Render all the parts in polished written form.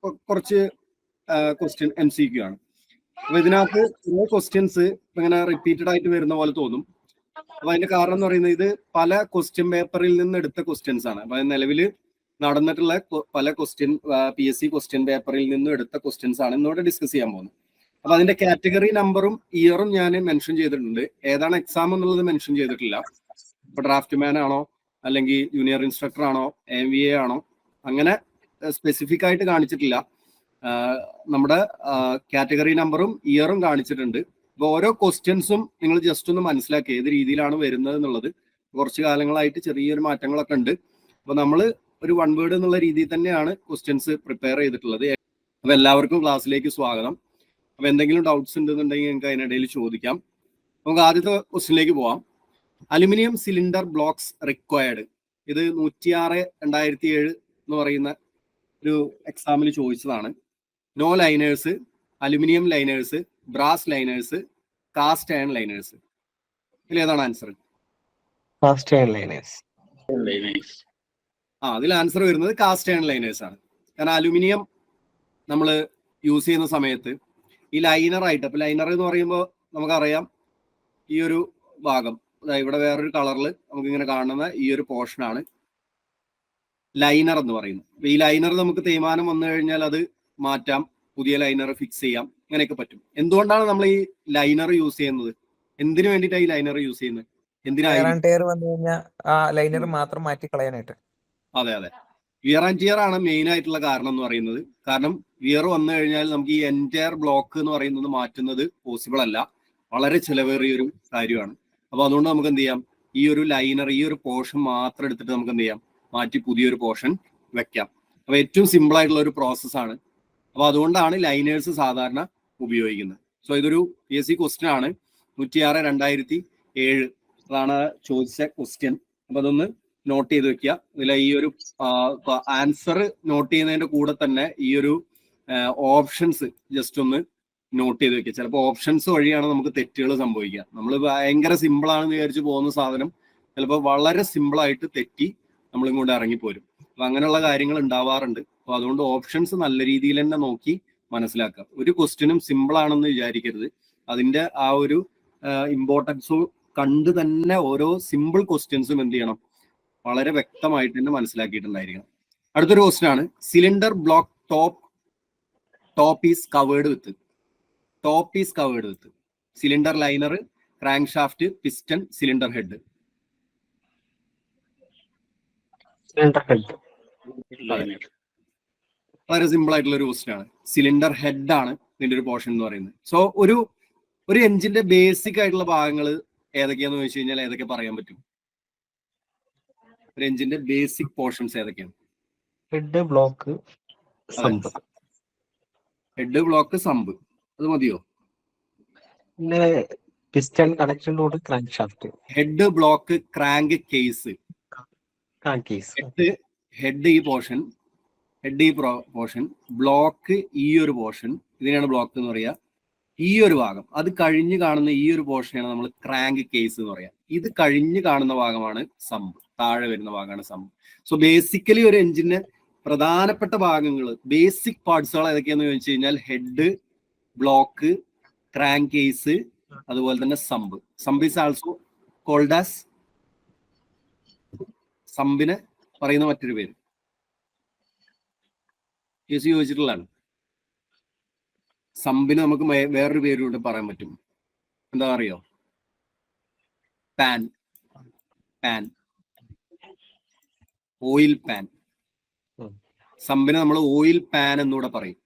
കുറച്ച് question MCQ ആണ്. അപ്പൊ ഇതിനകത്ത് കുറെ ക്വസ്റ്റ്യൻസ് ഇങ്ങനെ റിപ്പീറ്റഡ് ആയിട്ട് വരുന്ന പോലെ തോന്നും. അപ്പൊ അതിന്റെ കാരണം എന്ന് പറയുന്നത് ഇത് പല ക്വസ്റ്റ്യൻ പേപ്പറിൽ നിന്ന് എടുത്ത ക്വസ്റ്റ്യൻസ് ആണ്. അപ്പൊ നിലവിൽ നടന്നിട്ടുള്ള പല PSC ക്വസ്റ്റ്യൻ പേപ്പറിൽ നിന്നും എടുത്ത ക്വസ്റ്റ്യൻസ് ആണ് ഇന്നോട് ഡിസ്കസ് ചെയ്യാൻ പോകുന്നത്. അപ്പൊ അതിന്റെ കാറ്റഗറി നമ്പറും ഇയറും ഞാൻ മെൻഷൻ ചെയ്തിട്ടുണ്ട്. ഏതാണ് എക്സാം എന്നുള്ളത് മെൻഷൻ ചെയ്തിട്ടില്ല. ഇപ്പൊ ഡ്രാഫ്റ്റ് മാൻ ആണോ അല്ലെങ്കിൽ ജൂനിയർ ഇൻസ്ട്രക്ടർ ആണോ MVA ആണോ അങ്ങനെ സ്പെസിഫിക് ആയിട്ട് കാണിച്ചിട്ടില്ല. നമ്മുടെ കാറ്റഗറി നമ്പറും ഇയറും കാണിച്ചിട്ടുണ്ട്. അപ്പൊ ഓരോ ക്വസ്റ്റ്യൻസും നിങ്ങൾ ജസ്റ്റ് ഒന്ന് മനസ്സിലാക്കി ഏത് രീതിയിലാണ് വരുന്നത് എന്നുള്ളത്. കുറച്ച് കാലങ്ങളായിട്ട് ചെറിയൊരു മാറ്റങ്ങളൊക്കെ ഉണ്ട്. അപ്പൊ നമ്മൾ ഒരു 1 വേർഡ് എന്നുള്ള രീതിയിൽ തന്നെയാണ് ക്വസ്റ്റ്യൻസ് പ്രിപ്പയർ ചെയ്തിട്ടുള്ളത്. അപ്പൊ എല്ലാവർക്കും ക്ലാസ്സിലേക്ക് സ്വാഗതം. അപ്പൊ എന്തെങ്കിലും ഡൗട്ട്സ് ഉണ്ടെന്നുണ്ടെങ്കിൽ നിങ്ങൾക്ക് അതിനിടയിൽ ചോദിക്കാം. നമുക്ക് ആദ്യത്തെ ക്വസ്റ്റ്യനിലേക്ക് പോവാം. Aluminium cylinder blocks required. ഇത് 106/2007 എന്ന് പറയുന്ന ഒരു എക്സാമിൽ ചോദിച്ചതാണ്. No liners, aluminium liners, brass liners, cast iron liners. ഇതിൽ ഏതാണ് ആൻസർ? Cast iron liners. അതിൽ ആൻസർ വരുന്നത് കാസ്റ്റ് അയൺ ലൈനേഴ്സ് ആണ്. കാരണം അലുമിനിയം നമ്മൾ യൂസ് ചെയ്യുന്ന സമയത്ത് ഈ ലൈനർ ആയിട്ട്, അപ്പൊ ലൈനർ എന്ന് പറയുമ്പോൾ നമുക്കറിയാം ഈ ഒരു ഭാഗം ഇവിടെ വേറൊരു കളറിൽ നമുക്ക് ഇങ്ങനെ കാണുന്ന ഈ ഒരു പോർഷനാണ് ലൈനർ എന്ന് പറയുന്നത്. അപ്പൊ ഈ ലൈനർ നമുക്ക് തേയ്മാനം വന്നു കഴിഞ്ഞാൽ അത് മാറ്റാം, പുതിയ ലൈനർ ഫിക്സ് ചെയ്യാം, അങ്ങനെയൊക്കെ പറ്റും. എന്തുകൊണ്ടാണ് നമ്മൾ ഈ ലൈനർ യൂസ് ചെയ്യുന്നത്? എന്തിനു വേണ്ടിയിട്ടാണ് ഈ ലൈനർ യൂസ് ചെയ്യുന്നത്? ലൈനർ മാത്രം മാറ്റി കളയാനായിട്ട്. അതെ, വിയർ ആൻഡ് ടിയർ ആണ് മെയിൻ ആയിട്ടുള്ള കാരണം എന്ന് പറയുന്നത്. കാരണം വിയർ വന്നു കഴിഞ്ഞാൽ നമുക്ക് ഈ എൻറ്റയർ ബ്ലോക്ക് എന്ന് പറയുന്നത് മാറ്റുന്നത് പോസിബിൾ അല്ല, വളരെ ചിലവേറിയൊരു കാര്യമാണ്. അപ്പൊ അതുകൊണ്ട് നമുക്ക് എന്ത് ചെയ്യാം, ഈ ഒരു ലൈനർ, ഈ ഒരു പോർഷൻ മാത്രം എടുത്തിട്ട് നമുക്ക് എന്ത് ചെയ്യാം, മാറ്റി പുതിയൊരു പോർഷൻ വെക്കാം. അപ്പൊ ഏറ്റവും സിമ്പിൾ ആയിട്ടുള്ള ഒരു പ്രോസസ്സാണ്. അപ്പൊ അതുകൊണ്ടാണ് ലൈനേഴ്സ് സാധാരണ ഉപയോഗിക്കുന്നത്. സോ ഇതൊരു PSC ക്വസ്റ്റ്യൻ ആണ്. 106/2007 അതാണ് ചോദിച്ച ക്വസ്റ്റ്യൻ. അപ്പൊ അതൊന്ന് നോട്ട് ചെയ്ത് വെക്കുക. ഇതിൽ ഈ ഒരു ആൻസർ നോട്ട് ചെയ്യുന്നതിന്റെ കൂടെ തന്നെ ഈ ഒരു ഓപ്ഷൻസ് ജസ്റ്റ് ഒന്ന് നോട്ട് ചെയ്ത് വെക്കുക. ചിലപ്പോൾ ഓപ്ഷൻസ് വഴിയാണ് നമുക്ക് തെറ്റുകൾ സംഭവിക്കുക. നമ്മൾ ഭയങ്കര സിമ്പിൾ ആണെന്ന് വിചാരിച്ച് പോകുന്ന സാധനം ചിലപ്പോൾ വളരെ സിമ്പിൾ ആയിട്ട് തെറ്റി നമ്മളിങ്ങോട്ട് ഇറങ്ങിപ്പോരും. അപ്പൊ അങ്ങനെയുള്ള കാര്യങ്ങൾ ഉണ്ടാവാറുണ്ട്. അപ്പൊ അതുകൊണ്ട് ഓപ്ഷൻസ് നല്ല രീതിയിൽ തന്നെ നോക്കി മനസ്സിലാക്കുക. ഒരു ക്വസ്റ്റ്യനും സിമ്പിൾ ആണെന്ന് വിചാരിക്കരുത്. അതിന്റെ ആ ഒരു ഇമ്പോർട്ടൻസ് കണ്ട് തന്നെ ഓരോ സിമ്പിൾ ക്വസ്റ്റ്യൻസും എന്ത് ചെയ്യണം, വളരെ വ്യക്തമായിട്ട് തന്നെ മനസ്സിലാക്കിയിട്ടുണ്ടായിരിക്കണം. അടുത്തൊരു ക്വസ്റ്റ്യൻ ആണ്. Cylinder block top is covered with cylinder liner, crank shaft, piston, cylinder head. വളരെ സിമ്പിൾ ആയിട്ടുള്ള ഒരു ക്വസ്റ്റ്യൻ ആണ്. സിലിണ്ടർ ഹെഡ് ആണ് ഇതിന്റെ ഒരു പോർഷൻ എന്ന് പറയുന്നത്. സോ ഒരു എഞ്ചിന്റെ ബേസിക് ആയിട്ടുള്ള ഭാഗങ്ങൾ ഏതൊക്കെയാന്ന് ചോദിച്ചു കഴിഞ്ഞാൽ ഏതൊക്കെ പറയാൻ പറ്റും? ഒരു എഞ്ചിന്റെ ബേസിക് പോർഷൻസ് ഏതൊക്കെയാണ്? Head, block, sump. അത് മതിയോ? പിന്നെ piston, connection road, crank shaft. Head, block, crank case. Head ഈ പോർഷൻ, ബ്ലോക്ക് ഈ ഒരു പോർഷൻ, ഇതിനാണ് ബ്ലോക്ക് എന്ന് പറയുക. ഈ ഒരു ഭാഗം, അത് കഴിഞ്ഞ് കാണുന്ന ഈ ഒരു പോർഷനാണ് നമ്മൾ ക്രാങ്ക് കേസ് എന്ന് പറയാം. ഇത് കഴിഞ്ഞ് കാണുന്ന ഭാഗമാണ് സമ്പ്, താഴെ വരുന്ന ഭാഗമാണ് സമ്പ്. സോ ബേസിക്കലി ഒരു എഞ്ചിന്റെ പ്രധാനപ്പെട്ട ഭാഗങ്ങൾ, ബേസിക് പാർട്സുകൾ ഏതൊക്കെയാന്ന് ചോദിച്ചു കഴിഞ്ഞാൽ ഹെഡ്, ബ്ലോക്ക്, ക്രാങ്ക് കേസ്, അതുപോലെ തന്നെ sump. Sump is also called as, സമ്പിനെ പറയുന്ന മറ്റൊരു പേര് ചോദിച്ചിട്ടുള്ളതാണ്. സമ്പിന് നമുക്ക് വേറൊരു പേരിലൂടെ പറയാൻ പറ്റും. എന്താ അറിയോ? Pan, oil pan. സമ്പിനെ നമ്മൾ ഓയിൽ പാൻ എന്നൂടെ പറയും.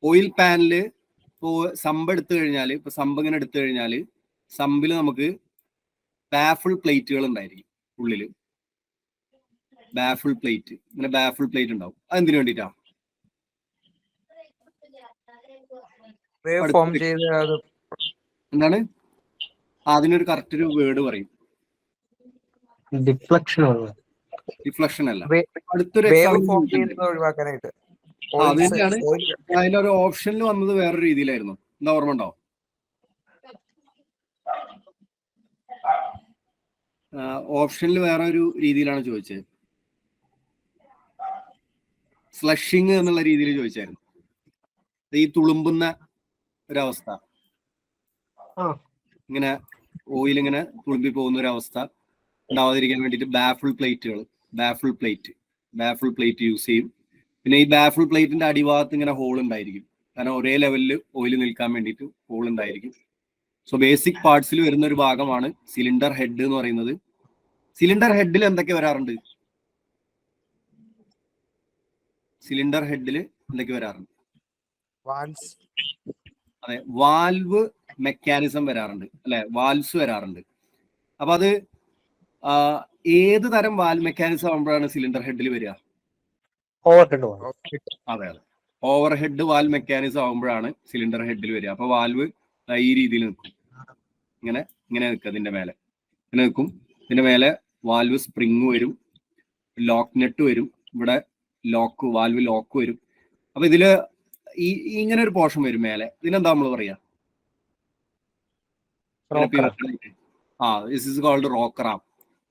ഓയിൽ പാനില് ഇപ്പോ സമ്പ് എടുത്തു കഴിഞ്ഞാൽ, ഇപ്പൊ സമ്പ് ഇങ്ങനെ എടുത്തു കഴിഞ്ഞാൽ സമ്പിൽ നമുക്ക് ബാഫിൾ പ്ലേറ്റുകൾ ഉണ്ടായിരിക്കും. ഉള്ളില് ബാഫിൾ പ്ലേറ്റ് ഉണ്ടാവും. അതെന്തിനു വേണ്ടിയിട്ടാ? എന്താണ് അതിനൊരു കറക്റ്റ് ഒരു വേർഡ് പറയും. ഡിഫ്ലക്ഷൻ അല്ല. അടുത്തൊരു അതിലൊരു ഓപ്ഷനിൽ വന്നത് വേറൊരു രീതിയിലായിരുന്നു. എന്താ ഓർമ്മ ഉണ്ടോ? ഓപ്ഷനിൽ വേറെ ഒരു രീതിയിലാണ് ചോദിച്ചത്. സ്ലഷിങ് എന്നുള്ള രീതിയിൽ ചോദിച്ചായിരുന്നു. ഈ തുളുമ്പുന്ന ഒരവസ്ഥ, ഇങ്ങനെ ഓയിൽ ഇങ്ങനെ തുളുമ്പി പോകുന്ന ഒരു അവസ്ഥ ഉണ്ടാവാതിരിക്കാൻ വേണ്ടിയിട്ട് ബാഫിൾ പ്ലേറ്റ് യൂസ് ചെയ്യും. പിന്നെ ഈ ബാഫിൾ പ്ലേറ്റിന്റെ അടിഭാഗത്ത് ഇങ്ങനെ ഹോൾ ഉണ്ടായിരിക്കും, കാരണം ഒരേ ലെവലിൽ ഓയിൽ നിൽക്കാൻ വേണ്ടിയിട്ട് ഹോൾ ഉണ്ടായിരിക്കും. സോ ബേസിക് പാർട്സിൽ വരുന്ന ഒരു ഭാഗമാണ് സിലിണ്ടർ ഹെഡ് എന്ന് പറയുന്നത്. സിലിണ്ടർ ഹെഡിൽ എന്തൊക്കെ വരാറുണ്ട്? സിലിണ്ടർ ഹെഡിൽ എന്തൊക്കെ വരാറുണ്ട്? അതെ, വാൽവ് മെക്കാനിസം വരാറുണ്ട് അല്ലെ, വാൽവ്സ് വരാറുണ്ട്. അപ്പൊ അത് ഏത് തരം വാൽവ് മെക്കാനിസം ആകുമ്പോഴാണ് സിലിണ്ടർ ഹെഡിൽ വരിക? അതെ, ഓവർ ഹെഡ് വാൽവ് മെക്കാനിസം ആകുമ്പോഴാണ് സിലിണ്ടർ ഹെഡിൽ വരിക. അപ്പൊ വാൽവ് ഈ രീതിയിൽ നിൽക്കും, ഇങ്ങനെ നിൽക്കും, അതിന്റെ മേലെ ഇങ്ങനെ നിൽക്കും. ഇതിന്റെ മേലെ വാൽവ് സ്പ്രിങ് വരും, ലോക്ക് നെറ്റ് വരും, ഇവിടെ വാൽവ് ലോക്ക് വരും. അപ്പൊ ഇതില് ഇങ്ങനെ ഒരു പോർഷൻ വരും മേലെ. ഇതിനെന്താ നമ്മൾ പറയാ? This is called rocker arm.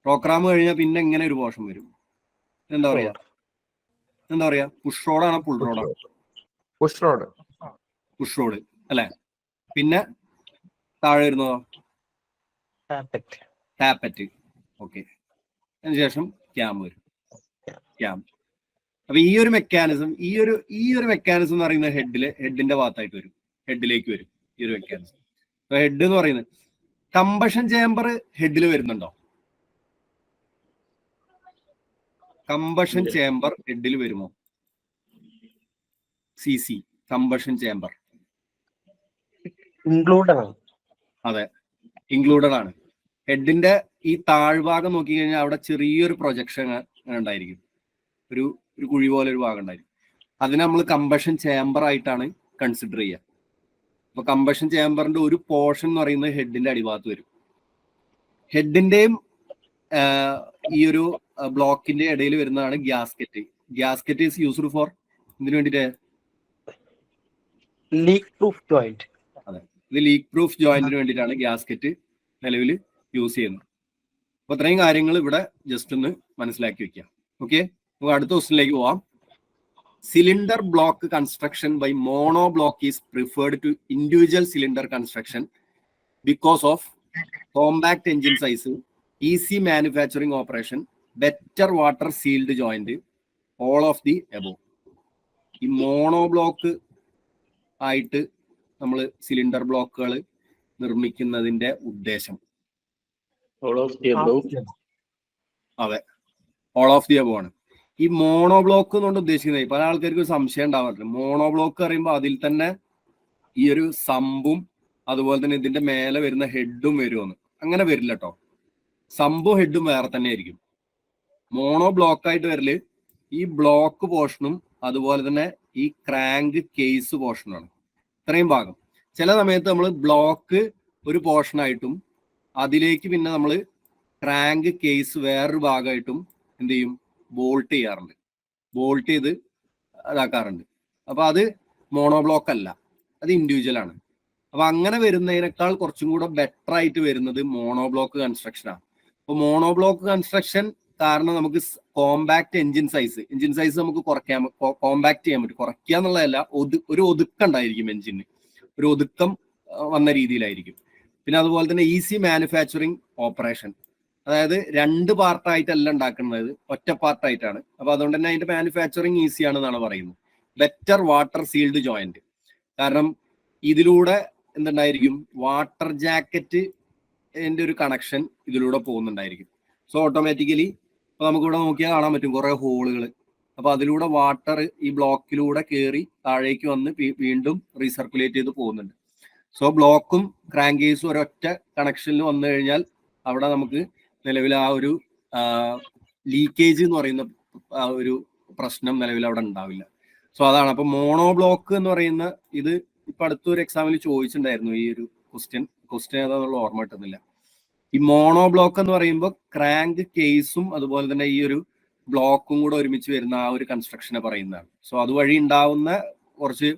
Rocker arm കഴിഞ്ഞാൽ പിന്നെ ഇങ്ങനെ ഒരു പോർഷൻ വരും. എന്താ പറയാ? പുഷ് റോഡാണോ പുൾ റോഡാണോ? പുഷ് റോഡ് അല്ലെ. പിന്നെ താഴെ വരുന്നതോ? ടാപ്പറ്റ്. ഓക്കെ. അതിനുശേഷം ക്യാം വരും. അപ്പൊ ഈ ഒരു മെക്കാനിസം എന്ന് പറയുന്നത് ഹെഡിന്റെ ഭാഗത്തായിട്ട് വരും, ഹെഡിലേക്ക് വരും ഈ ഒരു മെക്കാനിസം. ഹെഡ് എന്ന് പറയുന്നത് കമ്പഷൻ ചേംബർ ഹെഡിൽ വരുന്നുണ്ടോ? കമ്പഷൻ ചേംബർ ഹെഡിൽ വരുമോ? CC കമ്പഷൻ ചേംബർ അതെ, ഇൻക്ലൂഡഡ് ആണ്. ഹെഡിന്റെ ഈ താഴ്ഭാഗം നോക്കി കഴിഞ്ഞാൽ അവിടെ ചെറിയൊരു പ്രൊജക്ഷൻ ഉണ്ടായിരിക്കും, ഒരു കുഴി പോലെ ഒരു ഭാഗം ഉണ്ടായിരിക്കും. അതിനെ നമ്മൾ കമ്പഷൻ ചേംബർ ആയിട്ടാണ് കൺസിഡർ ചെയ്യുക. അപ്പൊ കമ്പഷൻ ചേംബറിന്റെ ഒരു പോർഷൻ എന്ന് പറയുന്നത് ഹെഡിന്റെ അടിഭാഗത്ത് വരും. ഹെഡിന്റെയും ഈ ഒരു ബ്ലോക്കിന്റെ ഇടയിൽ വരുന്നതാണ് gasket. Gasket is used four ഇതിനു വേണ്ടിട്ട് ലീക്ക് പ്രൂഫ് ജോയിന്റ്. അതെ, ഇത് ലീക്ക് പ്രൂഫ് ജോയിന്റിന് വേണ്ടിയിട്ടാണ് ഗ്യാസ്കറ്റ് നിലവിൽ യൂസ് ചെയ്യുന്നത്. അപ്പൊ അത്രയും കാര്യങ്ങൾ ഇവിടെ ജസ്റ്റ് ഒന്ന് മനസ്സിലാക്കി വെക്കാം. ഓക്കെ, നമുക്ക് അടുത്ത ക്വസ്റ്റിനിലേക്ക് പോവാം. Cylinder block construction by mono block is preferred to individual cylinder construction because of compact engine size, easy manufacturing operation, better water sealed joint, all of the above. ഈ മോണോ ബ്ലോക്ക് ആയിട്ട് നമ്മൾ cylinder ബ്ലോക്കുകൾ നിർമ്മിക്കുന്നതിന്റെ ഉദ്ദേശം? അതെ, all of the above ആണ്. ഈ mono block എന്നുകൊണ്ട് ഉദ്ദേശിക്കുന്നത്, പല ആൾക്കാർക്ക് ഒരു സംശയം ഉണ്ടാവാറുണ്ട്. മോണോ ബ്ലോക്ക് പറയുമ്പോൾ അതിൽ തന്നെ ഈ ഒരു സമ്പും അതുപോലെ തന്നെ ഇതിന്റെ മേലെ വരുന്ന ഹെഡും വരുമെന്ന്. അങ്ങനെ വരില്ല കേട്ടോ. സമ്പും ഹെഡും വേറെ തന്നെ ആയിരിക്കും. മോണോ ബ്ലോക്ക് ആയിട്ട് വരല് ഈ ബ്ലോക്ക് പോർഷനും അതുപോലെ തന്നെ ഈ ക്രാങ്ക് കേസ് പോർഷനാണ്, ഇത്രയും ഭാഗം. ചില സമയത്ത് നമ്മൾ ബ്ലോക്ക് ഒരു പോർഷനായിട്ടും അതിലേക്ക് പിന്നെ നമ്മൾ ക്രാങ്ക് കേസ് വേറൊരു ഭാഗമായിട്ടും എന്ത് ചെയ്യും, ബോൾട്ട് ചെയ്യാറുണ്ട്, ബോൾട്ട് ചെയ്ത് ഇതാക്കാറുണ്ട്. അപ്പൊ അത് മോണോ ബ്ലോക്ക് അല്ല, അത് ഇൻഡിവിജ്വൽ ആണ്. അപ്പൊ അങ്ങനെ വരുന്നതിനേക്കാൾ കുറച്ചും കൂടെ ബെറ്റർ ആയിട്ട് വരുന്നത് മോണോ ബ്ലോക്ക് കൺസ്ട്രക്ഷനാണ്. അപ്പൊ മോണോ ബ്ലോക്ക് കൺസ്ട്രക്ഷൻ കാരണം നമുക്ക് കോമ്പാക്ട് എഞ്ചിൻ സൈസ് നമുക്ക് കുറയ്ക്കാൻ, കോമ്പാക്ട് ചെയ്യാൻ പറ്റും. കുറയ്ക്കുക എന്നുള്ളതല്ല, ഒരു ഒതുക്കം ഉണ്ടായിരിക്കും എഞ്ചിന്, ഒരു ഒതുക്കം വന്ന രീതിയിലായിരിക്കും. പിന്നെ അതുപോലെ തന്നെ ഈസി മാനുഫാക്ചറിങ് ഓപ്പറേഷൻ, അതായത് രണ്ട് പാർട്ടായിട്ടല്ല ഉണ്ടാക്കുന്നത്, ഒറ്റ പാർട്ടായിട്ടാണ്. അപ്പൊ അതുകൊണ്ട് തന്നെ അതിന്റെ മാനുഫാക്ചറിങ് ഈസി ആണെന്നാണ് പറയുന്നത്. ബെറ്റർ വാട്ടർ സീൽഡ് ജോയിന്റ്, കാരണം ഇതിലൂടെ എന്തുണ്ടായിരിക്കും, വാട്ടർ ജാക്കറ്റ് ഒരു കണക്ഷൻ ഇതിലൂടെ പോകുന്നുണ്ടായിരിക്കും. സോ ഓട്ടോമാറ്റിക്കലി ഇപ്പൊ നമുക്കിവിടെ നോക്കിയാൽ കാണാൻ പറ്റും കുറെ ഹോളുകൾ. അപ്പൊ അതിലൂടെ വാട്ടർ ഈ ബ്ലോക്കിലൂടെ കയറി താഴേക്ക് വന്ന് വീണ്ടും റീസർക്കുലേറ്റ് ചെയ്ത് പോകുന്നുണ്ട്. സോ ബ്ലോക്കും ക്രാങ്കേസും ഒരൊറ്റ കണക്ഷനിൽ വന്നു കഴിഞ്ഞാൽ അവിടെ നമുക്ക് നിലവിൽ ആ ഒരു ലീക്കേജ് എന്ന് പറയുന്ന ആ ഒരു പ്രശ്നം നിലവിൽ അവിടെ ഉണ്ടാവില്ല. സോ അതാണ്. അപ്പൊ മോണോ ബ്ലോക്ക് എന്ന് പറയുന്ന ഇത് ഇപ്പൊ അടുത്തൊരു എക്സാമിൽ ചോദിച്ചിട്ടുണ്ടായിരുന്നു. ഈ ഒരു ക്വസ്റ്റ്യൻ ഏതാന്നുള്ള ഓർമ്മ കിട്ടുന്നില്ല. ഈ മോണോ ബ്ലോക്ക് എന്ന് പറയുമ്പോൾ ക്രാങ്ക് കേസും അതുപോലെ തന്നെ ഈ ഒരു ബ്ലോക്കും കൂടെ ഒരുമിച്ച് വരുന്ന ആ ഒരു കൺസ്ട്രക്ഷനെ പറയുന്നതാണ്. സോ അതുവഴി ഉണ്ടാവുന്ന കുറച്ച്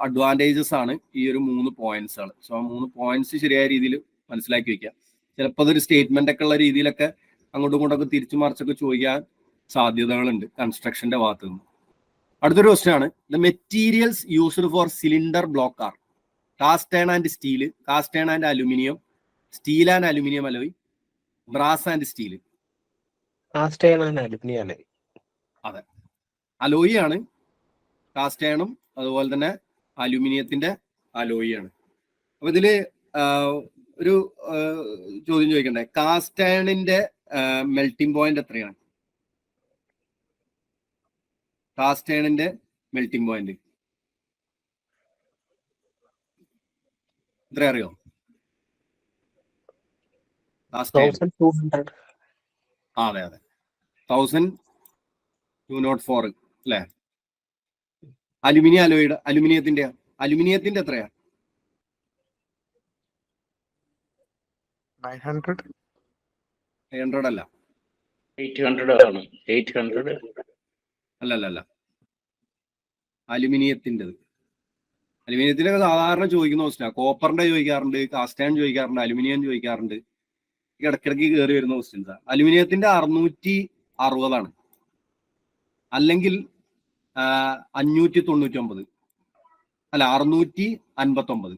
അഡ്വാൻറ്റേജസ് ആണ് ഈ ഒരു 3 പോയിന്റ്സുകൾ. സോ ആ 3 പോയിന്റ്സ് ശരിയായ രീതിയിൽ മനസ്സിലാക്കി വെക്കുക. ചിലപ്പോൾ അതൊരു സ്റ്റേറ്റ്മെന്റ് ഒക്കെ ഉള്ള രീതിയിലൊക്കെ അങ്ങോട്ടും ഇങ്ങോട്ടൊക്കെ തിരിച്ചു മറിച്ചൊക്കെ ചോദിക്കാൻ സാധ്യതകളുണ്ട് കൺസ്ട്രക്ഷന്റെ ഭാഗത്ത് നിന്ന്. അടുത്തൊരു ക്വസ്റ്റ്യൻ ആണ്, the materials used for cylinder block are cast iron and steel, cast iron and aluminium, steel and aluminium alloy, brass and steel. Cast iron and aluminium alloy. അതെ, അലോയി ആണ് കാസ്റ്റ് അയണും അതുപോലെ തന്നെ അലുമിനിയത്തിന്റെ അലോയി ആണ്. അപ്പൊ ഇതില് ഒരു ചോദ്യം ചോദിക്കണ്ടേ, കാസ്റ്റ് അയണിന്റെ മെൽറ്റിംഗ് പോയിന്റ് എത്രയാണ്? കാസ്റ്റ് അയണിന്റെ മെൽറ്റിംഗ് പോയിന്റ് എത്ര അറിയോ? 1200. അതെ 1204 അല്ലെ? അലുമിനിയത്തിന്റെ എത്രയാ? 900 അല്ല, 800 ആണ്. 800 അല്ല അലുമിനിയത്തിന്റെ സാധാരണ ചോദിക്കുന്ന ക്വസ്റ്റ്യൻ. കോപ്പറിന്റെ ചോദിക്കാറുണ്ട്, കാസ്റ്റ് അയൺ ചോദിക്കാറുണ്ട്, അലുമിനിയം ചോദിക്കാറുണ്ട്, ഇടയ്ക്കിടയ്ക്ക് കയറി വരുന്ന ക്വസ്റ്റ്യൻസാ. അലുമിനിയത്തിന്റെ 660 അല്ലെങ്കിൽ 599 അല്ല 659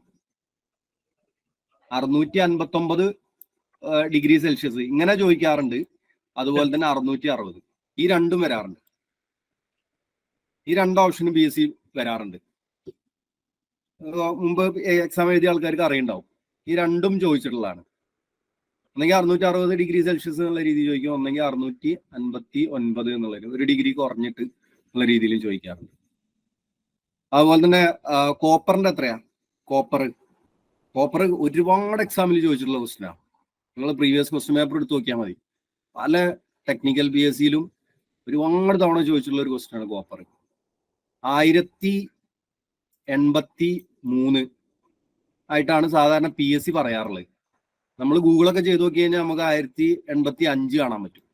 ഡിഗ്രി സെൽഷ്യസ് ഇങ്ങനെ ചോദിക്കാറുണ്ട്. അതുപോലെ തന്നെ 660 ഈ രണ്ടും വരാറുണ്ട്. ഈ രണ്ട് ഓപ്ഷനും BSc വരാറുണ്ട്. മുമ്പ് എക്സാം എഴുതിയ ആൾക്കാർക്ക് അറിയുണ്ടാവും. ഈ രണ്ടും ചോദിച്ചിട്ടുള്ളതാണ്. ഒന്നെങ്കിൽ 660 ഡിഗ്രി സെൽഷ്യസ് എന്നുള്ള രീതിയിൽ ചോദിക്കും, ഒന്നെങ്കിൽ 659 എന്നുള്ള ഒരു ഡിഗ്രി കുറഞ്ഞിട്ട് ഉള്ള രീതിയിൽ ചോദിക്കാറുണ്ട്. അതുപോലെ തന്നെ കോപ്പറിന്റെ എത്രയാ? കോപ്പർ ഒരുപാട് എക്സാമിൽ ചോദിച്ചിട്ടുള്ള ക്വസ്റ്റ്യനാണ്. നിങ്ങൾ പ്രീവിയസ് ക്വസ്റ്റ്യൻ പേപ്പർ എടുത്ത് നോക്കിയാൽ മതി. പല ടെക്നിക്കൽ BScയിലും ഒരുപാട് തവണ ചോദിച്ചിട്ടുള്ള ഒരു ക്വസ്റ്റ്യനാണ് കോപ്പർ. 1083 ആയിട്ടാണ് സാധാരണ PSc പറയാറുള്ളത്. നമ്മൾ ഗൂഗിളൊക്കെ ചെയ്ത് നോക്കി കഴിഞ്ഞാൽ നമുക്ക് 1085 കാണാൻ പറ്റും,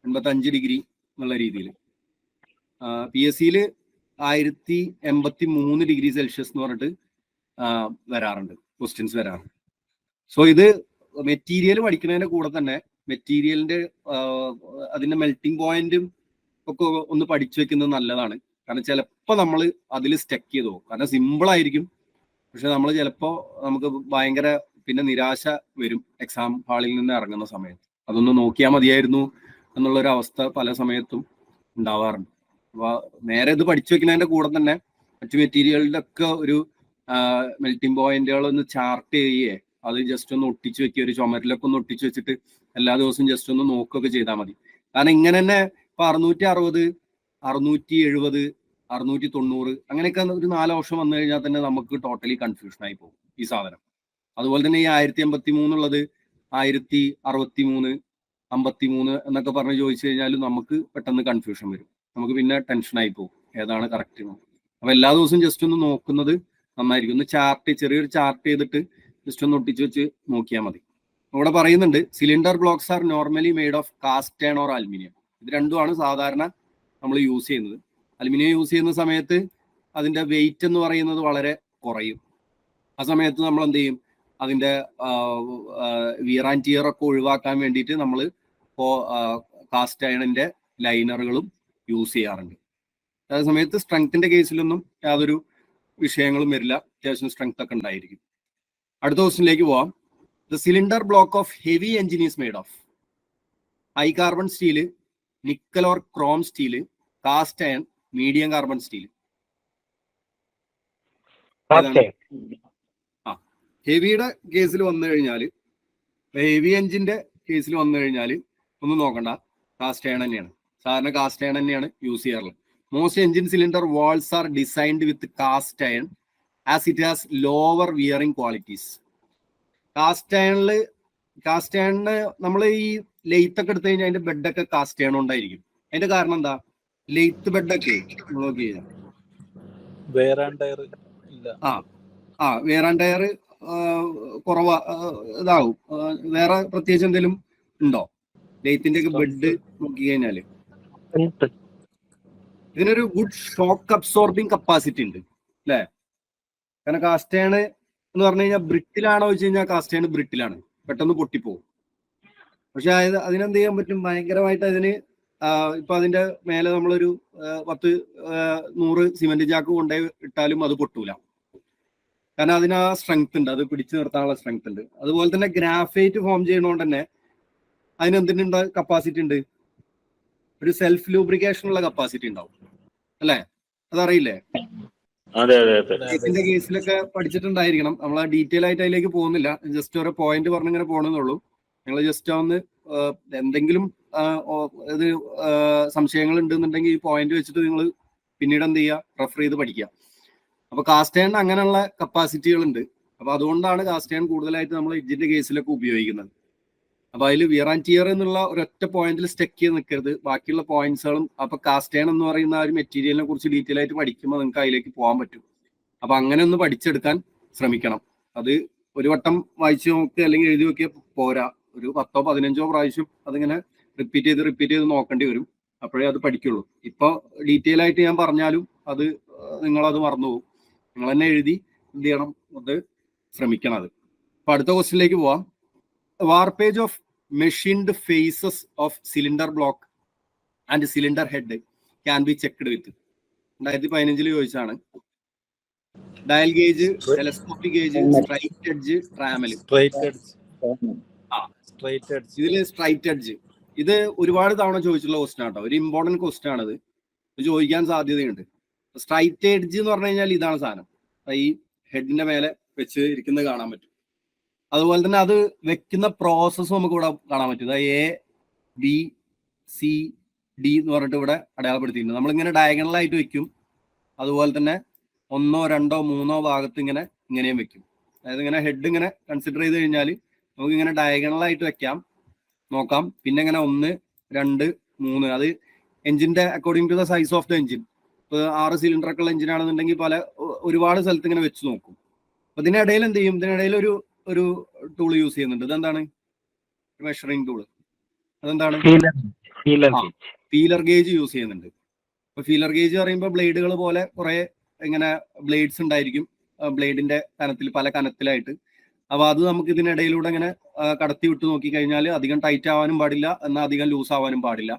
85 ഡിഗ്രി എന്നുള്ള രീതിയിൽ. PScയിൽ 1083 ഡിഗ്രി സെൽഷ്യസ് എന്ന് പറഞ്ഞിട്ട് വരാറുണ്ട്, ക്വസ്റ്റ്യൻസ് വരാറുണ്ട്. സോ ഇത് മെറ്റീരിയൽ പഠിക്കുന്നതിന്റെ കൂടെ തന്നെ മെറ്റീരിയലിന്റെ അതിന്റെ മെൽറ്റിംഗ് പോയിന്റും ഒക്കെ ഒന്ന് പഠിച്ചു വെക്കുന്നത് നല്ലതാണ്. കാരണം ചിലപ്പോൾ നമ്മൾ അതിൽ സ്റ്റക്ക് ചെയ്തു പോകും. കാരണം സിമ്പിൾ ആയിരിക്കും, പക്ഷെ നമ്മൾ ചിലപ്പോൾ നമുക്ക് ഭയങ്കര പിന്നെ നിരാശ വരും എക്സാം ഹാളിൽ നിന്ന് ഇറങ്ങുന്ന സമയത്ത്. അതൊന്ന് നോക്കിയാൽ മതിയായിരുന്നു എന്നുള്ളൊരു അവസ്ഥ പല സമയത്തും ഉണ്ടാവാറുണ്ട്. അപ്പൊ നേരെ ഇത് പഠിച്ചു വെക്കുന്നതിന്റെ കൂടെ തന്നെ മറ്റു മെറ്റീരിയലിന്റെ ഒക്കെ ഒരു മെൽറ്റിംഗ് പോയിന്റുകൾ ഒന്ന് ചാർട്ട് ചെയ്യേ, അത് ജസ്റ്റ് ഒന്ന് ഒട്ടിച്ചു വെക്കുക, ഒരു ചുമരിലൊക്കെ ഒന്ന് ഒട്ടിച്ചു വെച്ചിട്ട് എല്ലാ ദിവസവും ജസ്റ്റ് ഒന്ന് നോക്കുകയൊക്കെ ചെയ്താൽ മതി. കാരണം ഇങ്ങനെ തന്നെ ഇപ്പൊ 660, 670, 690 അങ്ങനെയൊക്കെ ഒരു 4 ഓപ്ഷൻ വന്നു കഴിഞ്ഞാൽ തന്നെ നമുക്ക് ടോട്ടലി കൺഫ്യൂഷൻ ആയി പോകും ഈ സാധനം. അതുപോലെ തന്നെ ഈ 1083 ഉള്ളത് 1063, 53 എന്നൊക്കെ പറഞ്ഞ് ചോദിച്ചു കഴിഞ്ഞാൽ നമുക്ക് പെട്ടെന്ന് കൺഫ്യൂഷൻ വരും. നമുക്ക് പിന്നെ ടെൻഷനായി പോകും ഏതാണ് കറക്റ്റ്. അപ്പൊ എല്ലാ ദിവസവും ജസ്റ്റ് ഒന്ന് നോക്കുന്നത് നന്നായിരിക്കും. ഒന്ന് ചെറിയൊരു ചാർട്ട് ചെയ്തിട്ട് ജസ്റ്റ് ഒന്ന് ഒട്ടിച്ച് വെച്ച് നോക്കിയാൽ മതി. ഇവിടെ പറയുന്നുണ്ട്, cylinder blocks R normally made of caste iron or aluminium. ഇത് രണ്ടുമാണ് സാധാരണ നമ്മൾ യൂസ് ചെയ്യുന്നത്. അലുമിനിയം യൂസ് ചെയ്യുന്ന സമയത്ത് അതിന്റെ വെയിറ്റ് എന്ന് പറയുന്നത് വളരെ കുറയും. ആ സമയത്ത് നമ്മൾ എന്ത് ചെയ്യും, അതിന്റെ വിയർ ആൻഡ് ടിയർ ഒക്കെ ഒഴിവാക്കാൻ വേണ്ടിയിട്ട് നമ്മൾ കാസ്റ്റ് അയണിന്റെ ലൈനറുകളും യൂസ് ചെയ്യാറുണ്ട്. അതേ സമയത്ത് സ്ട്രെങ്ത്തിന്റെ കേസിലൊന്നും യാതൊരു വിഷയങ്ങളും വരില്ല, അത്യാവശ്യം സ്ട്രെങ്ത് ഒക്കെ ഉണ്ടായിരിക്കും. അടുത്ത ക്വസ്റ്റ്യനിലേക്ക് പോവാം. The cylinder block of heavy engine is made of high carbon steel, nickel or chrome steel, cast iron, medium carbon steel. ഹെവിയുടെ കേസിൽ വന്നു കഴിഞ്ഞാൽ, ഹെവി എഞ്ചിന്റെ കേസിൽ വന്നു കഴിഞ്ഞാൽ ഒന്നും നോക്കണ്ട, കാസ്റ്റ് അയൺ തന്നെയാണ്. സാധാരണ കാസ്റ്റ് അയൺ തന്നെയാണ് യൂസ് ചെയ്യാറുള്ളത്. Most engine cylinder walls are designed with cast iron as it has lower wearing qualities. Cast അയണിന് നമ്മൾ ഈ ലെയ്ത്ത് ഒക്കെ എടുത്തു കഴിഞ്ഞാൽ അതിന്റെ ബെഡൊക്കെ കാസ്റ്റ് അയൺ ഉണ്ടായിരിക്കും. അതിന്റെ കാരണം എന്താ? ലെയ്ത്ത് ബെഡൊക്കെ നോക്കി കഴിഞ്ഞാൽ വേർ ആൻഡ് ടയർ കുറവാ ഇതാവും. വേറെ പ്രത്യേകിച്ച് എന്തെങ്കിലും ഉണ്ടോ ലെയ്ത്തിന്റെ ഒക്കെ ബെഡ് നോക്കി കഴിഞ്ഞാല്? ഇതിനൊരു ഗുഡ് ഷോക്ക് അബ്സോർബിങ് കപ്പാസിറ്റി ഉണ്ട് അല്ലേ? കാരണം കാസ്റ്റ് അയൺ എന്ന് പറഞ്ഞു കഴിഞ്ഞാൽ ബ്രിട്ടിലാണോ വെച്ച് കഴിഞ്ഞാൽ കാസ്റ്റ് അയൺ ബ്രിട്ടിലാണ്, പെട്ടെന്ന് പൊട്ടിപ്പോകും. പക്ഷെ അതിനെന്ത് ചെയ്യാൻ പറ്റും, ഭയങ്കരമായിട്ട് അതിന് ഇപ്പൊ അതിന്റെ മേലെ നമ്മളൊരു 100 സിമെന്റ് ചാക്ക് കൊണ്ടുപോയി ഇട്ടാലും അത് പൊട്ടൂല. കാരണം അതിന് ആ സ്ട്രെങ്ത് ഉണ്ട്, അത് പിടിച്ചു നിർത്താനുള്ള സ്ട്രെങ്ത് ഉണ്ട്. അതുപോലെ തന്നെ ഗ്രാഫൈറ്റ് ഫോം ചെയ്യുന്നതുകൊണ്ട് തന്നെ അതിന് എന്തിനുണ്ട് കപ്പാസിറ്റി ഉണ്ട്, ഒരു സെൽഫ് ലൂബ്രിക്കേഷൻ ഉള്ള കപ്പാസിറ്റി ഉണ്ടാവും അല്ലേ? അതറിയില്ലേ? അതെ അതെ അതെ. ഇതിന്റെ കേസിലൊക്കെ പഠിച്ചിട്ടുണ്ടായിരിക്കണം. നമ്മൾ ഡീറ്റെയിൽ ആയിട്ട് അതിലേക്ക് പോകുന്നില്ല, ജസ്റ്റ് ഓരോ പോയിന്റ് പറഞ്ഞിങ്ങനെ പോകണമെന്നുള്ളൂ. നിങ്ങൾ ജസ്റ്റ് ഒന്ന് എന്തെങ്കിലും ഇത് സംശയങ്ങൾ ഉണ്ടെന്നുണ്ടെങ്കിൽ ഈ പോയിന്റ് വെച്ചിട്ട് നിങ്ങൾ പിന്നീട് എന്ത് ചെയ്യുക, റെഫർ ചെയ്ത് പഠിക്കുക. അപ്പൊ കാസ്റ്റ് അയണിന് അങ്ങനെയുള്ള കപ്പാസിറ്റികൾ ഉണ്ട്. അപ്പൊ അതുകൊണ്ടാണ് കാസ്റ്റ് അയൺ കൂടുതലായിട്ട് നമ്മൾ എഡ്ജിന്റെ കേസിലൊക്കെ ഉപയോഗിക്കുന്നത്. അപ്പൊ അതിൽ വിയർ ആൻഡ് ടിയർ എന്നുള്ള ഒരൊറ്റ പോയിന്റിൽ സ്റ്റക്ക് ചെയ്ത് നിൽക്കരുത്, ബാക്കിയുള്ള പോയിന്റ്സുകളും. അപ്പൊ കാസ്റ്റ് അയൺ എന്ന് പറയുന്ന ആ ഒരു മെറ്റീരിയലിനെ കുറിച്ച് ഡീറ്റെയിൽ ആയിട്ട് പഠിക്കുമ്പോൾ നിങ്ങൾക്ക് അതിലേക്ക് പോകാൻ പറ്റും. അപ്പൊ അങ്ങനെ ഒന്ന് പഠിച്ചെടുക്കാൻ ശ്രമിക്കണം. അത് ഒരു വട്ടം വായിച്ചു നോക്കുക അല്ലെങ്കിൽ എഴുതി നോക്കിയാൽ പോരാ, ഒരു 10ഓ 15ഓ പ്രാവശ്യം അതിങ്ങനെ റിപ്പീറ്റ് ചെയ്ത് നോക്കേണ്ടി വരും. അപ്പോഴേ അത് പഠിക്കുള്ളൂ. ഇപ്പൊ ഡീറ്റെയിൽ ആയിട്ട് ഞാൻ പറഞ്ഞാലും അത് നിങ്ങളത് മറന്നുപോകും. നിങ്ങൾ തന്നെ എഴുതി എന്ത് ചെയ്യണം, അത് ശ്രമിക്കണം. അത് അപ്പൊ അടുത്ത ക്വസ്റ്റ്യനിലേക്ക് പോവാം. Warpage of machined faces of cylinder block and cylinder head can be checked with. 2015 ചോദിച്ചാണ്. Dial gauge, telescopic gauge, straight edge, trammel. ഇതില് സ്ട്രൈറ്റ് എഡ്ജ് ഇത് ഒരുപാട് തവണ ചോദിച്ചിട്ടുള്ള ക്വസ്റ്റൻ ആട്ടോ, ഒരു ഇമ്പോർട്ടന്റ് ക്വസ്റ്റൻ ആണത്, ചോദിക്കാൻ സാധ്യതയുണ്ട്. സ്ട്രൈറ്റ് എഡ്ജ് എന്ന് പറഞ്ഞു കഴിഞ്ഞാൽ ഇതാണ് സാധനം, ഈ ഹെഡിന്റെ മേലെ വെച്ച് ഇരിക്കുന്നത് കാണാൻ പറ്റും. അതുപോലെ തന്നെ അത് വെക്കുന്ന പ്രോസസ്സും നമുക്ക് ഇവിടെ കാണാൻ പറ്റും. ABCD എന്ന് പറഞ്ഞിട്ട് ഇവിടെ അടയാളപ്പെടുത്തിയിട്ടുണ്ട്. നമ്മളിങ്ങനെ ഡയഗണലായിട്ട് വെക്കും. അതുപോലെ തന്നെ 1, 2, 3 ഭാഗത്ത് ഇങ്ങനെയും വെക്കും. അതായത് ഇങ്ങനെ ഹെഡ് ഇങ്ങനെ കൺസിഡർ ചെയ്ത് കഴിഞ്ഞാൽ നമുക്ക് ഇങ്ങനെ ഡയഗണലായിട്ട് വെക്കാം, നോക്കാം. പിന്നെ ഇങ്ങനെ 1, 2, 3 അത് എഞ്ചിന്റെ according to the size of the engine. ഇപ്പോൾ 6 സിലിണ്ടർ ഉള്ള എഞ്ചിൻ ആണെന്നുണ്ടെങ്കിൽ ഒരുപാട് സ്ഥലത്ത് ഇങ്ങനെ വെച്ച് നോക്കും. അപ്പൊ ഇതിനിടയിൽ എന്ത് ചെയ്യും, ഇതിനിടയിൽ ഒരു ടൂൾ യൂസ് ചെയ്യുന്നുണ്ട്. ഇതെന്താണ്? Measuring tool. അതെന്താണ്? ഫീലർ ഗേജ് യൂസ് ചെയ്യുന്നുണ്ട്. അപ്പൊ ഫീലർ ഗേജ് പറയുമ്പോൾ ബ്ലേഡുകൾ പോലെ കുറെ ഇങ്ങനെ ബ്ലേഡ്സ് ഉണ്ടായിരിക്കും ബ്ലേഡിന്റെ കനത്തിൽ, പല കനത്തിലായിട്ട്. അപ്പൊ അത് നമുക്ക് ഇതിനിടയിലൂടെ ഇങ്ങനെ കടത്തി വിട്ട് നോക്കി കഴിഞ്ഞാൽ അധികം ടൈറ്റ് ആവാനും പാടില്ല, എന്നാൽ അധികം ലൂസ് ആവാനും പാടില്ല.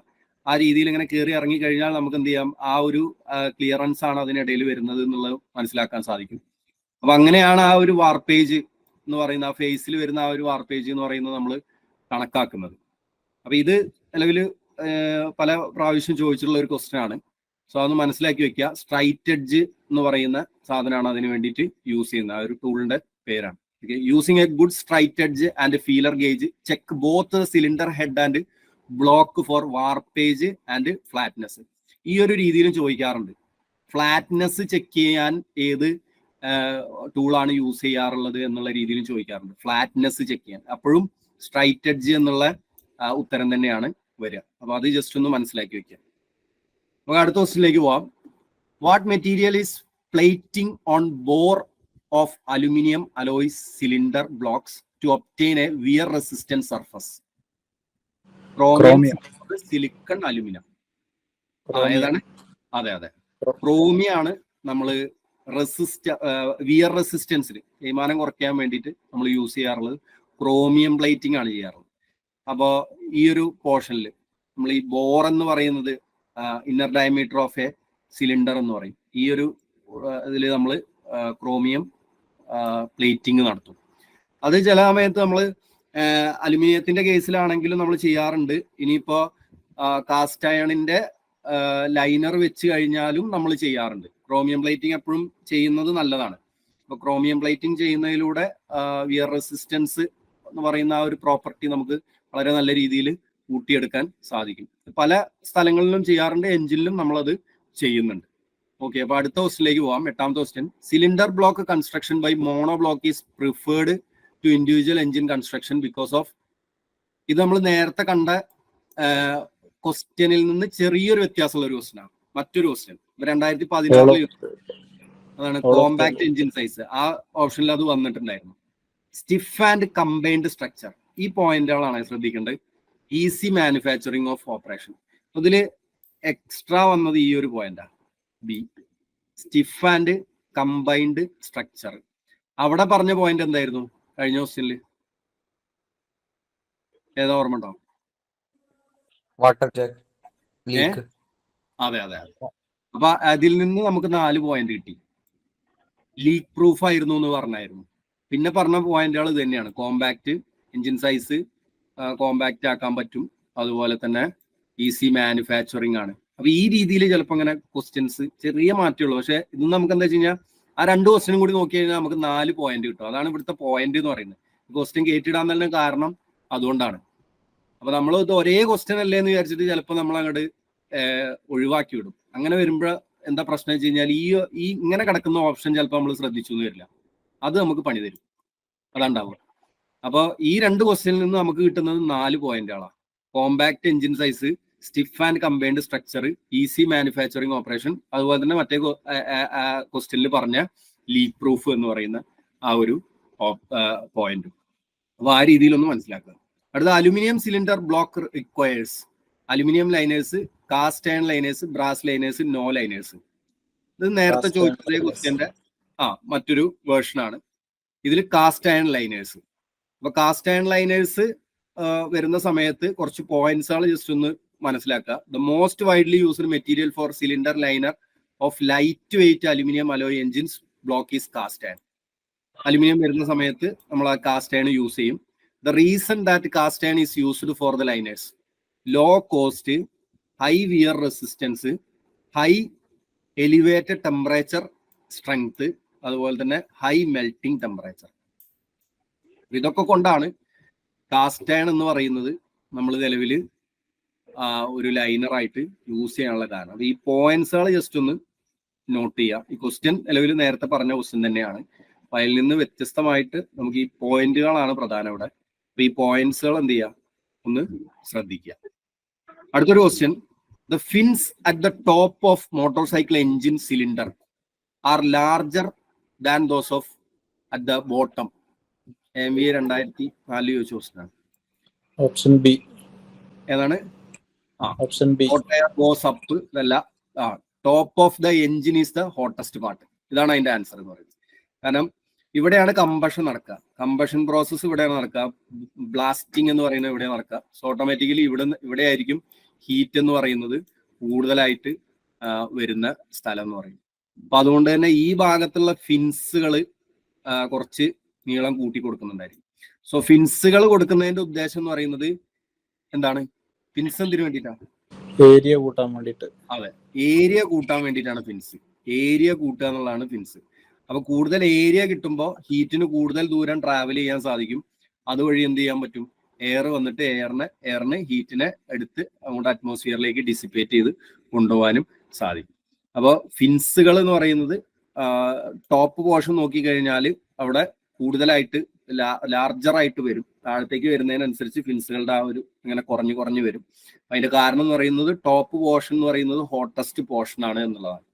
ആ രീതിയിൽ ഇങ്ങനെ കയറി ഇറങ്ങി കഴിഞ്ഞാൽ നമുക്ക് എന്ത് ചെയ്യാം, ആ ഒരു ക്ലിയറൻസ് ആണ് അതിനിടയിൽ വരുന്നത് എന്നുള്ളത് മനസ്സിലാക്കാൻ സാധിക്കും. അപ്പൊ അങ്ങനെയാണ് ആ ഒരു വാർപ്പേജ് എന്ന് പറയുന്ന, ആ ഫേസിൽ വരുന്ന ആ ഒരു വാർപ്പേജ് എന്ന് പറയുന്നത് നമ്മൾ കണക്കാക്കുന്നത്. അപ്പൊ ഇത് നിലവിൽ പല പ്രാവശ്യം ചോദിച്ചിട്ടുള്ള ഒരു ക്വസ്റ്റ്യൻ ആണ്. സോ അതൊന്ന് മനസ്സിലാക്കി വെക്കുക. സ്ട്രൈറ്റ് എഡ്ജ് എന്ന് പറയുന്ന സാധനമാണ് അതിന് വേണ്ടിയിട്ട് യൂസ് ചെയ്യുന്നത്, ആ ഒരു ടൂളിന്റെ പേരാണ്. Using a good straight edge and feeler gauge check both cylinder head and block for warpage and flatness. ഈ ഒരു രീതിയിലും ചോദിക്കാറുണ്ട്. ഫ്ലാറ്റ്നെസ് ചെക്ക് ചെയ്യാൻ ഏത് ടൂളാണ് യൂസ് ചെയ്യാറുള്ളത് എന്നുള്ള രീതിയിലും ചോദിക്കാറുണ്ട്. ഫ്ലാറ്റ്നെസ് ചെക്ക് ചെയ്യാൻ അപ്പോഴും സ്ട്രൈറ്റ് എഡ്ജ് എന്നുള്ള ഉത്തരം തന്നെയാണ് വരിക. അപ്പൊ അത് ജസ്റ്റ് ഒന്ന് മനസ്സിലാക്കി വെക്കാം. നമുക്ക് അടുത്ത ക്വസ്റ്റ്യനിലേക്ക് പോവാം. What material is plating on bore of aluminium alloy cylinder blocks to obtain a wear resistant surface? Chromium, silicon, aluminium. ഏതാണ്? അതെ, ക്രോമിയാണ് നമ്മൾ വിയർ റെസിസ്റ്റൻസിന്, തേയ്മാനം കുറയ്ക്കാൻ വേണ്ടിയിട്ട് നമ്മൾ യൂസ് ചെയ്യാറുള്ളത് ക്രോമിയം പ്ലേറ്റിംഗ് ആണ് ചെയ്യാറുള്ളത്. അപ്പോൾ ഈ ഒരു പോർഷനിൽ നമ്മൾ ഈ ബോർ എന്ന് പറയുന്നത് inner diameter of A cylinder എന്ന് പറയും. ഈ ഒരു ഇതിൽ നമ്മൾ ക്രോമിയം പ്ലേറ്റിംഗ് നടത്തും. അത് ചില സമയത്ത് നമ്മൾ അലുമിനിയത്തിന്റെ കേസിലാണെങ്കിലും നമ്മൾ ചെയ്യാറുണ്ട്. ഇനിയിപ്പോ കാസ്റ്റ് അയണിന്റെ ലൈനർ വെച്ച് കഴിഞ്ഞാലും നമ്മൾ ചെയ്യാറുണ്ട്. ക്രോമിയം പ്ലേറ്റിംഗ് എപ്പോഴും ചെയ്യുന്നത് നല്ലതാണ്. അപ്പൊ ക്രോമിയം പ്ലേറ്റിംഗ് ചെയ്യുന്നതിലൂടെ വിയർ റെസിസ്റ്റൻസ് എന്ന് പറയുന്ന ആ ഒരു പ്രോപ്പർട്ടി നമുക്ക് വളരെ നല്ല രീതിയിൽ കൂട്ടിയെടുക്കാൻ സാധിക്കും. പല സ്ഥലങ്ങളിലും ചെയ്യാറുണ്ട്, എഞ്ചിനിലും നമ്മളത് ചെയ്യുന്നുണ്ട്. ഓക്കെ, അപ്പൊ അടുത്ത ക്വസ്റ്റ്യനിലേക്ക് പോവാം. 8ാമത്തെ question. Cylinder block construction by mono block is preferred to individual engine construction because of. ഇത് നമ്മൾ നേരത്തെ കണ്ട ക്വസ്റ്റ്യനിൽ നിന്ന് ചെറിയൊരു വ്യത്യാസമുള്ള ഒരു ക്വസ്റ്റ്യൻ ആണ്. മറ്റൊരു ക്വസ്റ്റ്യൻ 2016 അതാണ് കോമ്പാക്ട് എഞ്ചിൻ സൈസ്. ആ ഓപ്ഷനിൽ അത് വന്നിട്ടുണ്ടായിരുന്നു. സ്റ്റിഫ് ആൻഡ് കമ്പൈൻഡ് സ്ട്രക്ചർ, ഈ പോയിന്റുകളാണ് ശ്രദ്ധിക്കേണ്ടത്. ഈസി മാനുഫാക്ചറിങ് ഓഫ് ഓപ്പറേഷൻ, അതില് എക്സ്ട്രാ വന്നത് ഈ ഒരു പോയിന്റാണ്, B. Stiff and combined structure. അവിടെ പറഞ്ഞ പോയിന്റ് എന്തായിരുന്നു കഴിഞ്ഞ ക്വസ്റ്റ്യനിൽ? ഏതാ ഓർമ്മ ഉണ്ടാവും? Water Jack. ലീക്ക്. അതെ. അപ്പൊ അതിൽ നിന്ന് നമുക്ക് 4 പോയിന്റ് കിട്ടി. ലീക്ക് പ്രൂഫ് ആയിരുന്നു എന്ന് പറഞ്ഞായിരുന്നു. പിന്നെ പറഞ്ഞ പോയിന്റുകൾ ഇത് തന്നെയാണ്. കോമ്പാക്ട്, എഞ്ചിൻ സൈസ് കോമ്പാക്ട് ആക്കാൻ പറ്റും, അതുപോലെ തന്നെ ഈസി മാനുഫാക്ചറിങ് ആണ്. അപ്പൊ ഈ രീതിയിൽ ചിലപ്പോൾ അങ്ങനെ ക്വസ്റ്റ്യൻസ് ചെറിയ മാറ്റമുള്ളൂ. പക്ഷെ ഇത് നമുക്ക് എന്താ വെച്ച് കഴിഞ്ഞാൽ ആ 2 ക്വസ്റ്റ്യനും കൂടി നോക്കി കഴിഞ്ഞാൽ നമുക്ക് 4 പോയിന്റ് കിട്ടും. അതാണ് ഇവിടുത്തെ പോയിന്റ് എന്ന് പറയുന്നത്. ക്വസ്റ്റ്യൻ കയറ്റിടാൻ തന്നെ കാരണം അതുകൊണ്ടാണ്. അപ്പൊ നമ്മൾ ഇത് ഒരേ ക്വസ്റ്റ്യൻ അല്ലേ എന്ന് വിചാരിച്ചിട്ട് ചിലപ്പോൾ നമ്മൾ അങ്ങോട്ട് ഒഴിവാക്കി വിടും. അങ്ങനെ വരുമ്പോൾ എന്താ പ്രശ്നം വെച്ച് കഴിഞ്ഞാൽ ഈ ഇങ്ങനെ കിടക്കുന്ന ഓപ്ഷൻ ചിലപ്പോൾ നമ്മൾ ശ്രദ്ധിച്ചു എന്ന് വരില്ല. അത് നമുക്ക് പണി തരും. അതുണ്ടാവുക. അപ്പോൾ ഈ 2 ക്വസ്റ്റ്യനിൽ നിന്ന് നമുക്ക് കിട്ടുന്നത് 4 പോയിന്റുകളാണ്. Compact engine size, stiff and combined structure, easy manufacturing operation, അതുപോലെ തന്നെ മറ്റേ ക്വസ്റ്റ്യനിൽ പറഞ്ഞ ലീക്ക് പ്രൂഫ് എന്ന് പറയുന്ന ആ ഒരു പോയിന്റും. അപ്പൊ ആ രീതിയിലൊന്ന് മനസ്സിലാക്കുക. അടുത്ത aluminium cylinder block requires aluminium liners, cast iron liners, brass liners, no liners. ഇത് നേരത്തെ ചോദിച്ചതേ ക്വസ്റ്റ്യന്റെ മറ്റൊരു വേർഷനാണ്. ഇതിൽ കാസ്റ്റ് അയൺ ലൈനേഴ്സ്. അപ്പൊ കാസ്റ്റ് അയൺ ലൈനേഴ്സ് വരുന്ന സമയത്ത് കുറച്ച് പോയിന്റ്സുകൾ ജസ്റ്റ് ഒന്ന് മനസ്സിലാക്കുക. The most widely used material for cylinder liner of light weight aluminium alloy engines block is cast iron. Aluminium വരുന്ന സമയത്ത് നമ്മൾ ആ കാസ്റ്റ് അയൺ യൂസ് ചെയ്യും. The reason that cast iron is used for the liners: low cost, high wear resistance, high elevated temperature strength, അതുപോലെ തന്നെ high melting temperature. ഇതൊക്കെ കൊണ്ടാണ് cast iron എന്ന് പറയുന്നത് നമ്മൾ നിലവിൽ ഒരു ലൈനറായിട്ട് യൂസ് ചെയ്യാനുള്ള കാരണം. അത് ഈ പോയിന്റ്സുകൾ ജസ്റ്റ് ഒന്ന് നോട്ട് ചെയ്യുക. ഈ ക്വസ്റ്റ്യൻ നിലവിൽ നേരത്തെ പറഞ്ഞ ക്വസ്റ്റ്യൻ തന്നെയാണ്. അപ്പൊ അതിൽ നിന്ന് വ്യത്യസ്തമായിട്ട് നമുക്ക് ഈ പോയിന്റുകളാണ് പ്രധാനം ഇവിടെ. അപ്പൊ ഈ പോയിന്റ്സുകൾ എന്ത് ചെയ്യുക, ഒന്ന് ശ്രദ്ധിക്കുക. അടുത്തൊരു question: the fins at the top of motorcycle engine cylinder are larger than those of at the bottom. MVA 2004 ചോദിച്ച ക്വസ്റ്റ്യനാണ്. Option b. ഏതാണ്? Option b. ഗോസ് അപ്പ് ഇതല്ല. Top of the engine is the hottest part. ഇതാണ് അതിന്റെ answer എന്ന് പറയുന്നത്. കാരണം ഇവിടെയാണ് കമ്പഷൻ നടക്കുക. കമ്പഷൻ പ്രോസസ്സ് ഇവിടെയാണ് നടക്കുക. ബ്ലാസ്റ്റിംഗ് എന്ന് പറയുന്നത് ഇവിടെ നടക്കുക. സോ ഓട്ടോമാറ്റിക്കലി ഇവിടെ ആയിരിക്കും ഹീറ്റ് എന്ന് പറയുന്നത് കൂടുതലായിട്ട് വരുന്ന സ്ഥലം എന്ന് പറയും. അപ്പൊ അതുകൊണ്ട് തന്നെ ഈ ഭാഗത്തുള്ള ഫിൻസുകൾ കുറച്ച് നീളം കൂട്ടി കൊടുക്കുന്നുണ്ടായിരിക്കും. സോ ഫിൻസുകൾ കൊടുക്കുന്നതിന്റെ ഉദ്ദേശം എന്ന് പറയുന്നത് എന്താണ്? ഫിൻസ് എന്തിനു വേണ്ടിയിട്ടാണ്? ഏരിയ കൂട്ടാൻ വേണ്ടിയിട്ട്. അതെ, ഏരിയ കൂട്ടാൻ വേണ്ടിയിട്ടാണ് ഫിൻസ്. ഏരിയ കൂട്ടുക എന്നുള്ളതാണ് ഫിൻസ്. അപ്പൊ കൂടുതൽ ഏരിയ കിട്ടുമ്പോൾ ഹീറ്റിന് കൂടുതൽ ദൂരം ട്രാവൽ ചെയ്യാൻ സാധിക്കും. അതുവഴി എന്ത് ചെയ്യാൻ പറ്റും? എയർ വന്നിട്ട് എയറിന് ഹീറ്റിനെ എടുത്ത് അങ്ങോട്ട് അറ്റ്മോസ്ഫിയറിലേക്ക് ഡിസിപ്പേറ്റ് ചെയ്ത് കൊണ്ടുപോകാനും സാധിക്കും. അപ്പോൾ ഫിൻസുകൾ എന്ന് പറയുന്നത് ടോപ്പ് പോർഷൻ നോക്കിക്കഴിഞ്ഞാൽ അവിടെ കൂടുതലായിട്ട് ലാർജറായിട്ട് വരും. താഴത്തേക്ക് വരുന്നതിനനുസരിച്ച് ഫിൻസുകളുടെ ആ ഒരു ഇങ്ങനെ കുറഞ്ഞു വരും. അതിന്റെ കാരണം എന്ന് പറയുന്നത് ടോപ്പ് പോർഷൻ എന്ന് പറയുന്നത് ഹോട്ടസ്റ്റ് പോർഷൻ ആണ് എന്നുള്ളതാണ്.